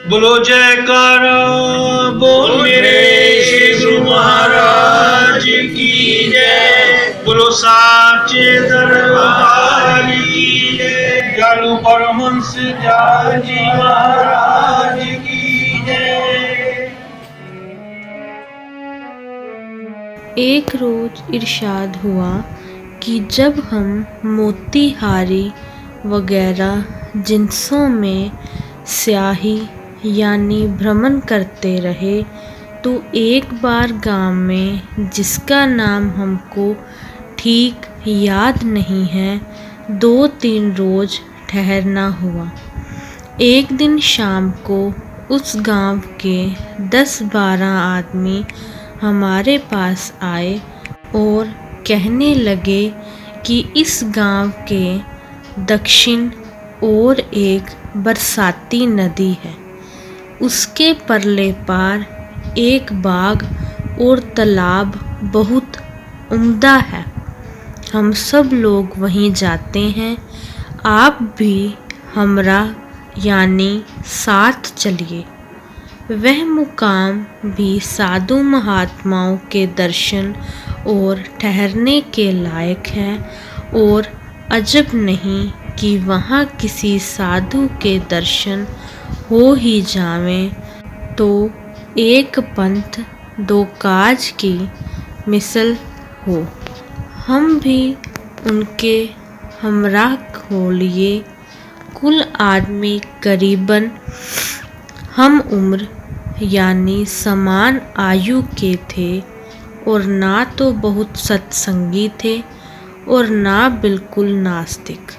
बोलो जयकारा बोल मेरे श्री गुरु महाराज की जय। बोलो साचे दरबार की जय। जालू परमहंस जाजी महाराज की जय। एक रोज इरशाद हुआ कि जब हम मोतीहारी वगैरह जिन्सों में स्याही यानी भ्रमण करते रहे तो एक बार गांव में, जिसका नाम हमको ठीक याद नहीं है, 2-3 रोज ठहरना हुआ। एक दिन शाम को उस गांव के 10-12 आदमी हमारे पास आए और कहने लगे कि इस गांव के दक्षिण ओर एक बरसाती नदी है, उसके परले पार एक बाग और तालाब बहुत उम्दा है। हम सब लोग वहीं जाते हैं, आप भी हमरा यानी साथ चलिए। वह मुकाम भी साधु महात्माओं के दर्शन और ठहरने के लायक है, और अजब नहीं कि वहाँ किसी साधु के दर्शन हो ही जावें तो एक पंथ दो काज की मिसल हो। हम भी उनके हमराह हो लिए। कुल आदमी करीबन हम उम्र यानी समान आयु के थे, और ना तो बहुत सत्संगी थे और ना बिल्कुल नास्तिक।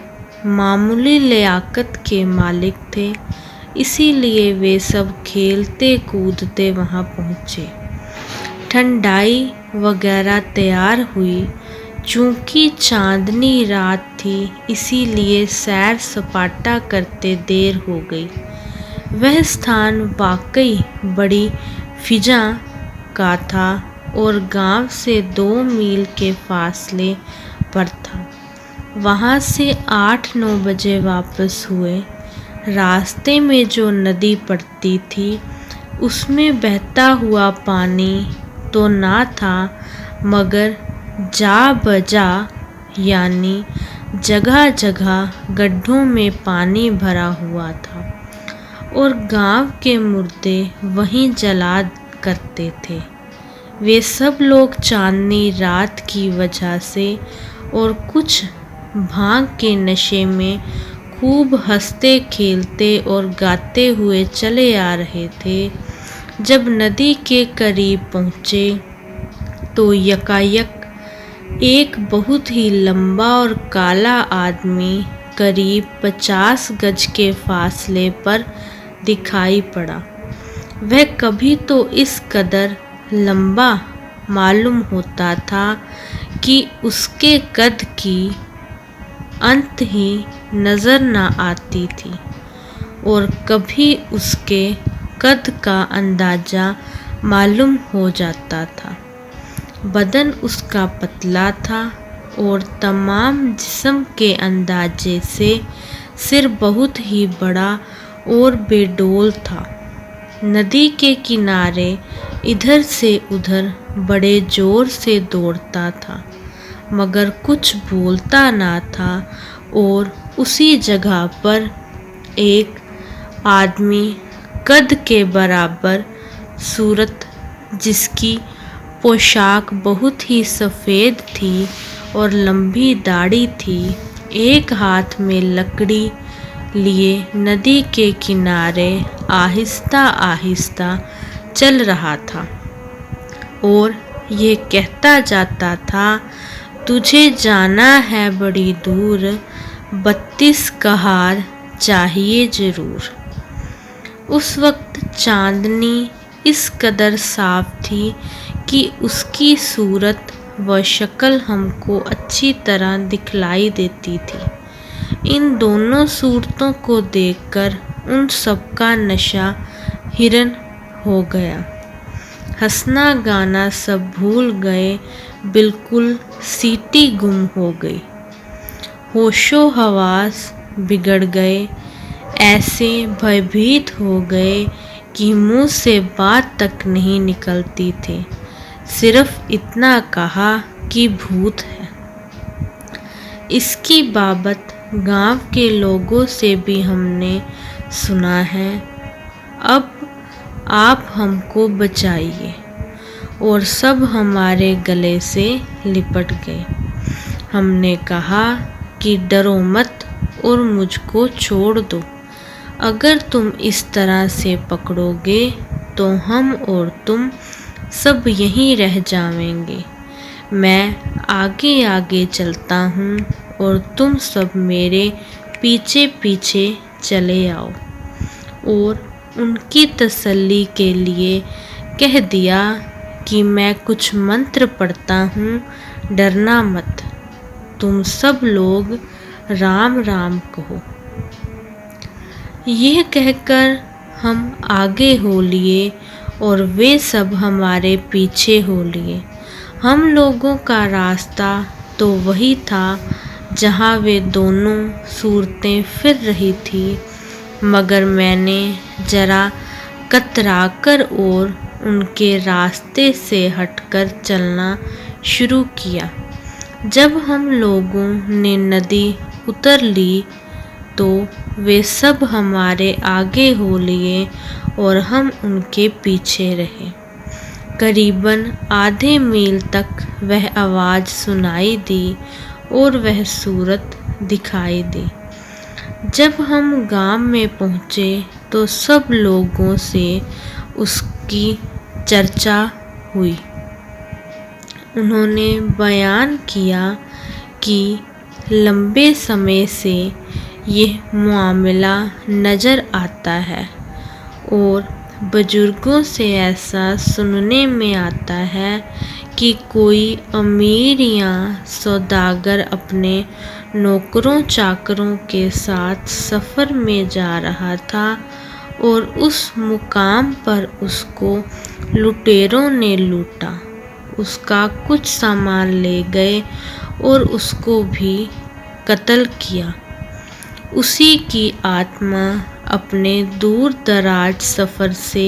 मामूली लियाकत के मालिक थे, इसीलिए वे सब खेलते कूदते वहाँ पहुँचे। ठंडाई वगैरह तैयार हुई। चूँकि चांदनी रात थी, इसीलिए सैर सपाटा करते देर हो गई। वह स्थान वाकई बड़ी फिजा का था और गांव से 2 मील के फासले पर था। वहां से 8-9 बजे वापस हुए। रास्ते में जो नदी पड़ती थी, उसमें बहता हुआ पानी तो ना था, मगर जा बजा यानी जगह जगह गड्ढों में पानी भरा हुआ था, और गांव के मुर्दे वहीं जला करते थे। वे सब लोग चांदनी रात की वजह से और कुछ भांग के नशे में खूब हंसते खेलते और गाते हुए चले आ रहे थे। जब नदी के करीब पहुँचे तो यकायक एक बहुत ही लंबा और काला आदमी करीब 50 गज के फासले पर दिखाई पड़ा। वह कभी तो इस कदर लंबा मालूम होता था कि उसके कद की अंत ही नज़र न आती थी, और कभी उसके कद का अंदाज़ा मालूम हो जाता था। बदन उसका पतला था और तमाम जिस्म के अंदाजे से सिर बहुत ही बड़ा और बेडोल था। नदी के किनारे इधर से उधर बड़े जोर से दौड़ता था, मगर कुछ बोलता ना था। और उसी जगह पर एक आदमी कद के बराबर सूरत, जिसकी पोशाक बहुत ही सफ़ेद थी और लंबी दाढ़ी थी, एक हाथ में लकड़ी लिए नदी के किनारे आहिस्ता आहिस्ता चल रहा था और ये कहता जाता था, तुझे जाना है बड़ी दूर, 32 कहार चाहिए ज़रूर। उस वक्त चांदनी इस कदर साफ थी कि उसकी सूरत व शक्ल हमको अच्छी तरह दिखलाई देती थी। इन दोनों सूरतों को देखकर उन सबका नशा हिरन हो गया। हंसना गाना सब भूल गए, बिल्कुल सीटी गुम हो गई, होशो हवास बिगड़ गए। ऐसे भयभीत हो गए कि मुंह से बात तक नहीं निकलती थी। सिर्फ इतना कहा कि भूत है। इसकी बाबत गांव के लोगों से भी हमने सुना है। अब आप हमको बचाइए। और सब हमारे गले से लिपट गए। हमने कहा कि डरो मत और मुझको छोड़ दो। अगर तुम इस तरह से पकड़ोगे तो हम और तुम सब यहीं रह जाएंगे। मैं आगे आगे चलता हूँ और तुम सब मेरे पीछे पीछे चले आओ। और उनकी तसल्ली के लिए कह दिया कि मैं कुछ मंत्र पढ़ता हूँ, डरना मत। तुम सब लोग राम राम कहो। यह कहकर हम आगे हो लिए और वे सब हमारे पीछे हो लिए। हम लोगों का रास्ता तो वही था जहाँ वे दोनों सूरतें फिर रही थी, मगर मैंने जरा कतराकर और उनके रास्ते से हटकर चलना शुरू किया। जब हम लोगों ने नदी उतर ली तो वे सब हमारे आगे हो लिए और हम उनके पीछे रहे। करीबन आधे मील तक वह आवाज़ सुनाई दी और वह सूरत दिखाई दी। जब हम गांव में पहुँचे तो सब लोगों से उसकी चर्चा हुई। उन्होंने बयान किया कि लंबे समय से यह मामला नज़र आता है और बुजुर्गों से ऐसा सुनने में आता है कि कोई अमीर या सौदागर अपने नौकरों चाकरों के साथ सफ़र में जा रहा था और उस मुकाम पर उसको लुटेरों ने लूटा। उसका कुछ सामान ले गए और उसको भी कत्ल किया। उसी की आत्मा अपने दूर दराज सफ़र से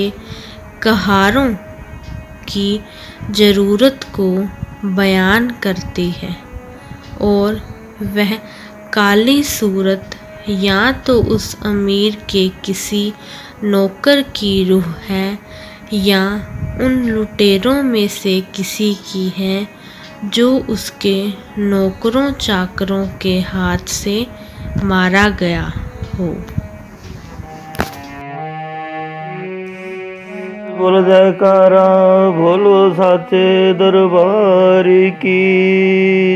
कहारों की ज़रूरत को बयान करती है और वह काली सूरत या तो उस अमीर के किसी नौकर की रूह है या उन लुटेरों में से किसी की है जो उसके नौकरों चाकरों के हाथ से मारा गया हो। बोलो जयकारा, बोलो साचे दरबार की।